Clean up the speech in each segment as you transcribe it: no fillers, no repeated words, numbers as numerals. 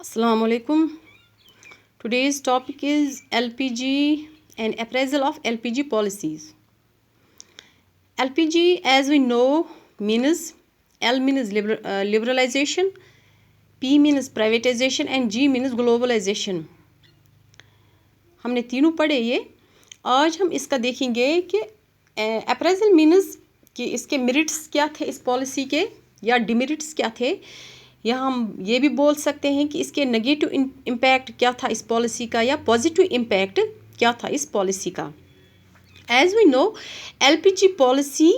Assalamu alaikum. Today's topic is LPG and appraisal of LPG policies. LPG, as we know, means L means liberalization, P means privatization and G means globalization. हमने तीनों पढ़े ये. आज हम इसका देखेंगे कि अप्रेजल मीन्स कि इसके मेरिट्स क्या थे इस पॉलिसी के या डिमेरिट्स क्या थे, या हम ये भी बोल सकते हैं कि इसके नेगेटिव इम्पैक्ट क्या था इस पॉलिसी का या पॉजिटिव इम्पैक्ट क्या था इस पॉलिसी का. As we know, LPG policy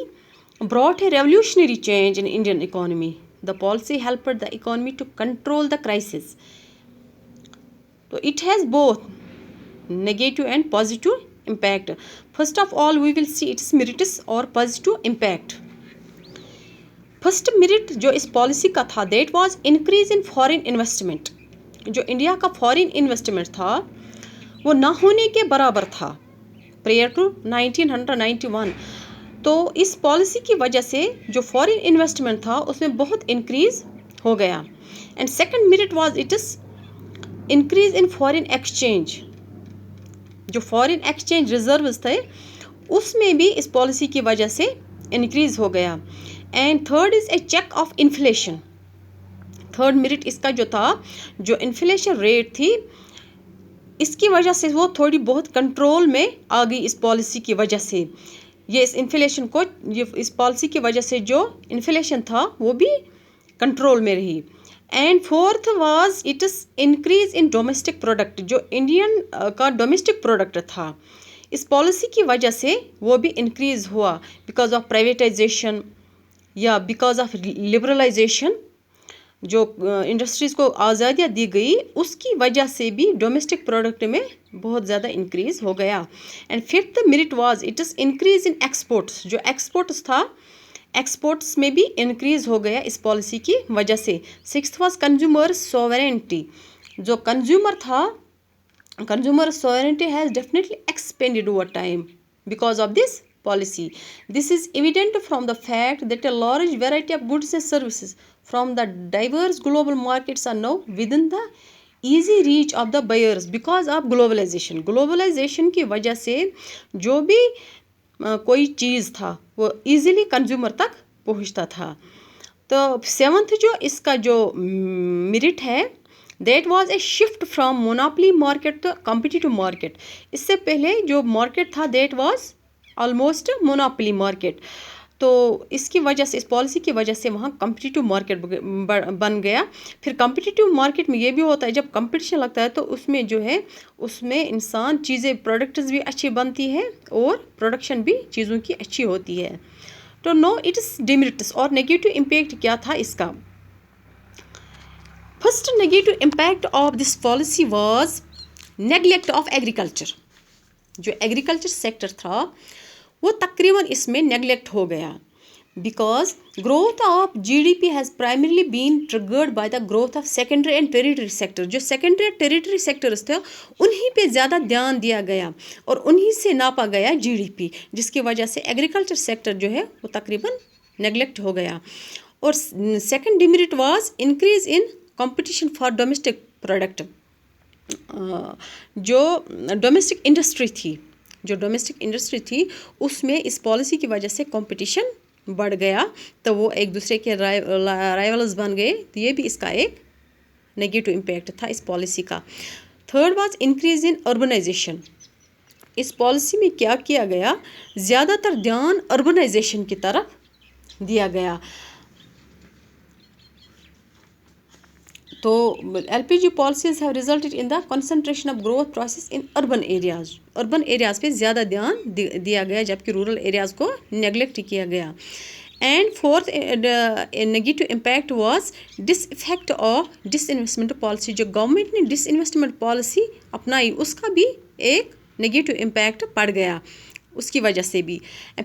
brought a revolutionary change in Indian economy. The policy helped the economy to control the crisis. So it has both negative and positive impact. First of all, we will see its merits or positive impact. First merit जो इस policy का था that was increase in foreign investment. जो India का foreign investment था वो ना होने के बराबर था प्रेयर टू 1991. तो इस पॉलिसी की वजह से जो फॉरेन इन्वेस्टमेंट था उसमें बहुत इंक्रीज हो गया. And second merit was it is increase in foreign exchange. जो फॉरेन एक्सचेंज रिजर्व्स थे उसमें भी इस पॉलिसी की वजह से इंक्रीज हो गया. And third is a check of inflation. Third merit इसका जो था, जो इन्फ्लेशन रेट थी इसकी वजह से वो थोड़ी बहुत कंट्रोल में आ गई इस पॉलिसी की वजह से. ये इस इन्फ्लेशन को, ये इस पॉलिसी की वजह से जो इन्फ्लेशन था वो भी कंट्रोल में रही. And fourth was it is increase in domestic product. जो इंडियन का डोमेस्टिक प्रोडक्ट था इस पॉलिसी की वजह से वो भी इंक्रीज हुआ बिकॉज ऑफ प्राइवेटाइजेशन या बिकॉज ऑफ लिबरलाइजेशन. जो इंडस्ट्रीज़ को आज़ादियाँ दी गई उसकी वजह से भी डोमेस्टिक प्रोडक्ट में बहुत ज़्यादा इंक्रीज़ हो गया. And fifth merit was it is increase in exports. जो एक्सपोर्ट्स था एक्सपोर्ट्स में भी इंक्रीज़ हो गया इस पॉलिसी की वजह से. Sixth was consumer sovereignty. जो कंज्यूमर था, consumer sovereignty has definitely expanded over time because of this policy. This is evident from the fact that a large variety of goods and services from the diverse global markets are now within the easy reach of the buyers because of globalization. Globalization की वजह से जो भी कोई चीज़ था वो easily consumer तक पहुंचता था. तो सेवंथ जो इसका जो मेरिट है that was a shift from monopoly market to competitive market. इससे पहले जो मार्केट था that was almost monopoly market. तो इसकी वजह से, इस पॉलिसी की वजह से वहाँ कॉम्पिटिटिव मार्केट बन गया. फिर कॉम्पिटिटिव मार्केट में ये भी होता है जब कंपटीशन लगता है तो उसमें जो है उसमें इंसान चीज़ें प्रोडक्ट्स भी अच्छी बनती है और प्रोडक्शन भी चीज़ों की अच्छी होती है. तो नो इट इज़ डिमेरिट्स और नेगेटिव इम्पैक्ट क्या था इसका. First negative impact of this policy was neglect of agriculture. जो एग्रीकल्चर सेक्टर था वो तकरीबन इसमें नेगलेक्ट हो गया because growth of GDP has primarily been triggered by the growth of secondary and territory sector. जो सेकेंडरी एंड टेरिटरी सेक्टर्स थे उन्हीं पे ज़्यादा ध्यान दिया गया और उन्हीं से नापा गया जीडीपी, जिसकी वजह से एग्रीकल्चर सेक्टर जो है वो तकरीबन नेगलेक्ट हो गया. और second demerit was increase in competition for domestic product. जो डोमेस्टिक इंडस्ट्री थी उसमें इस पॉलिसी की वजह से कंपटीशन बढ़ गया तो वो एक दूसरे के राइवल्स बन गए. तो ये भी इसका एक नेगेटिव इम्पैक्ट था इस पॉलिसी का. Third was increase in urbanisation. इस पॉलिसी में क्या किया गया, ज़्यादातर ध्यान अर्बनाइजेशन की तरफ दिया गया. तो LPG policies have resulted in the concentration of growth process in urban areas. Urban areas पे ज़्यादा ध्यान दिया गया जबकि रूरल एरियाज़ को नेगलेक्ट किया गया. And fourth negative impact was the effect of disinvestment policy. जो गवर्नमेंट ने डिसइन्वेस्टमेंट पॉलिसी अपनाई उसका भी एक नेगेटिव इम्पैक्ट पड़ गया उसकी वजह से भी.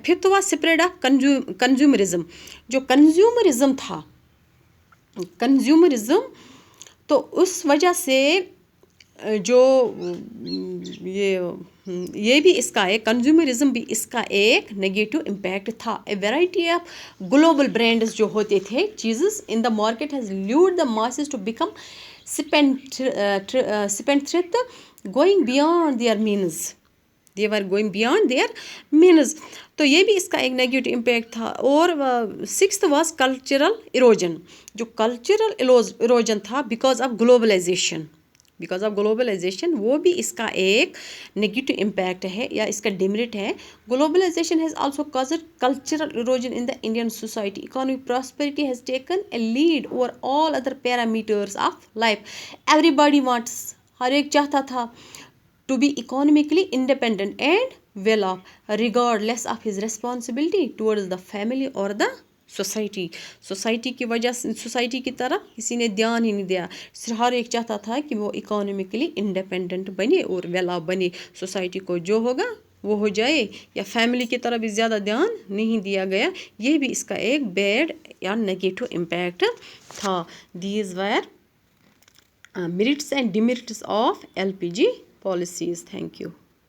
Fifth was spread of consumerism. जो कंज्यूमरिज्म तो उस वजह से जो ये भी इसका एक कंज्यूमरिज्म भी इसका एक नेगेटिव इम्पैक्ट था. A variety of global brands जो होते थे चीज़ेस in the market has lured the masses to become spendthrift, going beyond their means. They were going beyond their means. तो ये भी इसका एक नेगेटिव इम्पैक्ट था. और सिक्स्थ वाज कल्चरल इरोजन. जो कल्चरल इरोजन था बिकॉज ऑफ ग्लोबलाइजेशन, वो भी इसका एक नेगेटिव इम्पैक्ट है या इसका डिमेरिट है. Globalization has also caused cultural erosion in the Indian society. Economic prosperity has taken a lead over all other parameters of life. Everybody wants, हर एक चाहता था to be economically independent and well off, regardless of his responsibility towards the family or the society. Society की वजह से, society की तरफ किसी ने ध्यान ही नहीं दिया. सिर्फ हर एक चाहता था कि वो इकोनॉमिकली इंडिपेंडेंट बने और वेल ऑफ बने. सोसाइटी को जो होगा वो हो जाए, या फैमिली की तरफ भी ज़्यादा ध्यान नहीं दिया गया. ये भी इसका एक बैड या नेगेटिव इम्पैक्ट था. These were merits and demerits of LPG policies. Thank you.